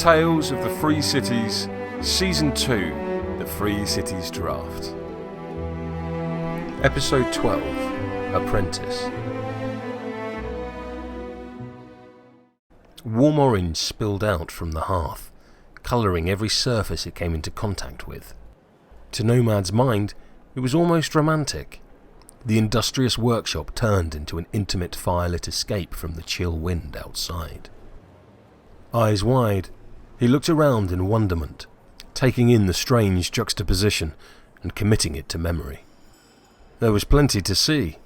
Tales of the Free Cities, Season 2, The Free Cities Draft. Episode 12, Apprentice. Warm orange spilled out from the hearth, colouring every surface it came into contact with. To Nomad's mind, it was almost romantic. The industrious workshop turned into an intimate firelit escape from the chill wind outside. Eyes wide, he looked around in wonderment, taking in the strange juxtaposition and committing it to memory. There was plenty to see.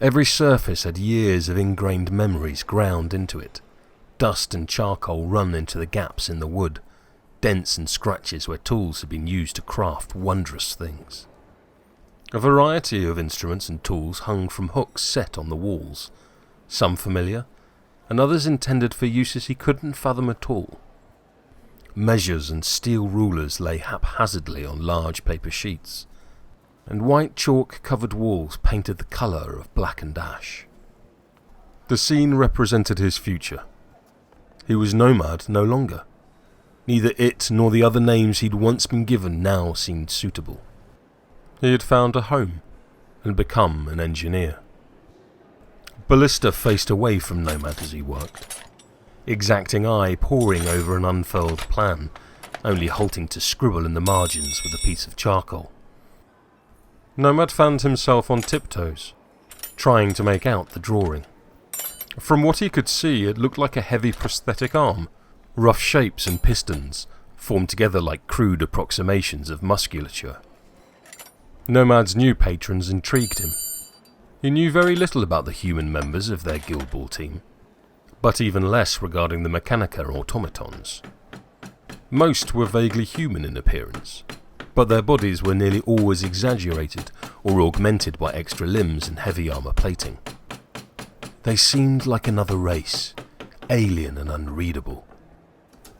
Every surface had years of ingrained memories ground into it. Dust and charcoal run into the gaps in the wood, dents and scratches where tools had been used to craft wondrous things. A variety of instruments and tools hung from hooks set on the walls, some familiar, and others intended for uses he couldn't fathom at all. Measures and steel rulers lay haphazardly on large paper sheets, and white chalk-covered walls painted the colour of blackened ash. The scene represented his future. He was Nomad no longer. Neither it nor the other names he'd once been given now seemed suitable. He had found a home and become an engineer. Ballista faced away from Nomad as he worked, exacting eye poring over an unfurled plan, only halting to scribble in the margins with a piece of charcoal. Nomad found himself on tiptoes, trying to make out the drawing. From what he could see, it looked like a heavy prosthetic arm. Rough shapes and pistons formed together like crude approximations of musculature. Nomad's new patrons intrigued him. He knew very little about the human members of their Guild Ball team, but even less regarding the Mechanica automatons. Most were vaguely human in appearance, but their bodies were nearly always exaggerated or augmented by extra limbs and heavy armour plating. They seemed like another race, alien and unreadable.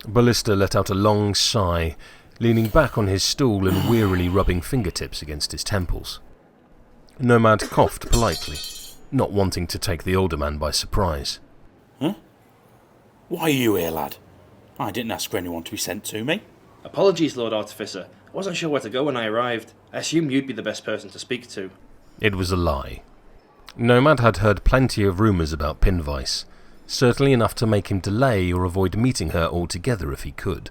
Ballista let out a long sigh, leaning back on his stool and wearily rubbing fingertips against his temples. Nomad coughed politely, not wanting to take the older man by surprise. Huh? Why are you here, lad? I didn't ask for anyone to be sent to me. Apologies, Lord Artificer. I wasn't sure where to go when I arrived. I assumed you'd be the best person to speak to. It was a lie. Nomad had heard plenty of rumours about Pinvice, certainly enough to make him delay or avoid meeting her altogether if he could.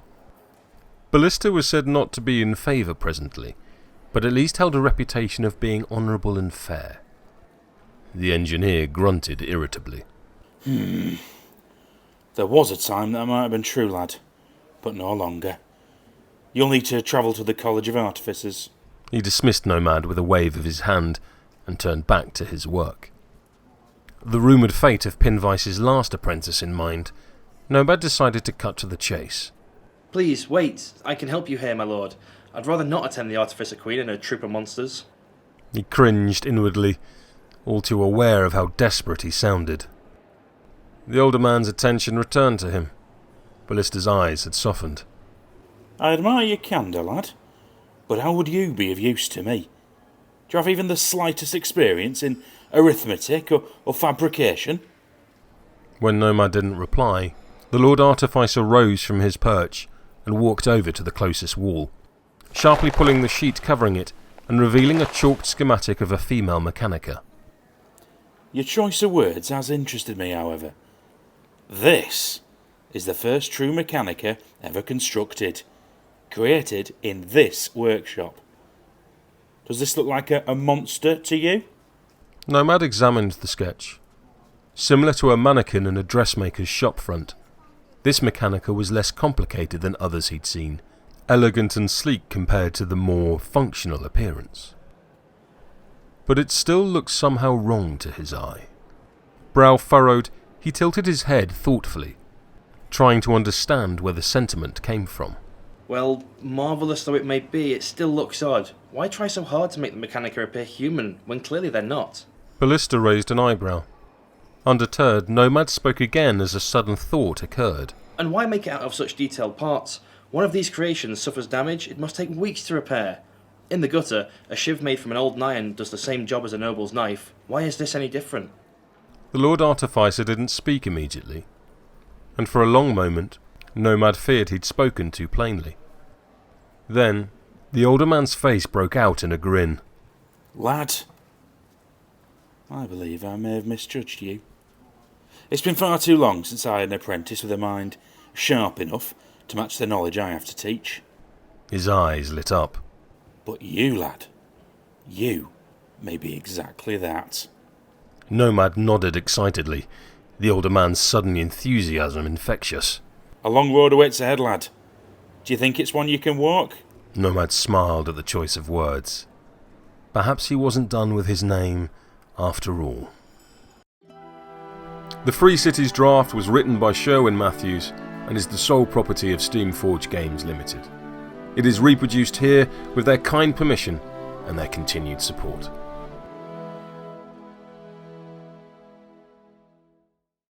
Ballista was said not to be in favour presently, but at least held a reputation of being honourable and fair. The engineer grunted irritably. There was a time that might have been true, lad, but no longer. You'll need to travel to the College of Artificers. He dismissed Nomad with a wave of his hand and turned back to his work. The rumoured fate of Pinvice's last apprentice in mind, Nomad decided to cut to the chase. Please, wait. I can help you here, my lord. I'd rather not attend the Artificer Queen and her troop of monsters. He cringed inwardly, all too aware of how desperate he sounded. The older man's attention returned to him. Ballista's eyes had softened. I admire your candour, lad, but how would you be of use to me? Do you have even the slightest experience in arithmetic or fabrication? When Nomad didn't reply, the Lord Artificer rose from his perch and walked over to the closest wall, sharply pulling the sheet covering it and revealing a chalked schematic of a female Mechanica. Your choice of words has interested me, however. This is the first true Mechanica ever constructed, created in this workshop. Does this look like a monster to you? Nomad examined the sketch. Similar to a mannequin in a dressmaker's shop front, this Mechanica was less complicated than others he'd seen, elegant and sleek compared to the more functional appearance. But it still looked somehow wrong to his eye. Brow furrowed, he tilted his head thoughtfully, trying to understand where the sentiment came from. Well, marvellous though it may be, it still looks odd. Why try so hard to make the Mechanica appear human, when clearly they're not? Ballista raised an eyebrow. Undeterred, Nomad spoke again as a sudden thought occurred. And why make it out of such detailed parts? One of these creations suffers damage, it must take weeks to repair. In the gutter, a shiv made from an old iron does the same job as a noble's knife. Why is this any different? The Lord Artificer didn't speak immediately, and for a long moment Nomad feared he'd spoken too plainly. Then, the older man's face broke out in a grin. Lad, I believe I may have misjudged you. It's been far too long since I had an apprentice with a mind sharp enough to match the knowledge I have to teach. His eyes lit up. But you, lad, you may be exactly that. Nomad nodded excitedly, the older man's sudden enthusiasm infectious. A long road awaits ahead, lad. Do you think it's one you can walk? Nomad smiled at the choice of words. Perhaps he wasn't done with his name after all. The Free Cities draft was written by Sherwin Matthews and is the sole property of Steamforge Games Limited. It is reproduced here with their kind permission and their continued support.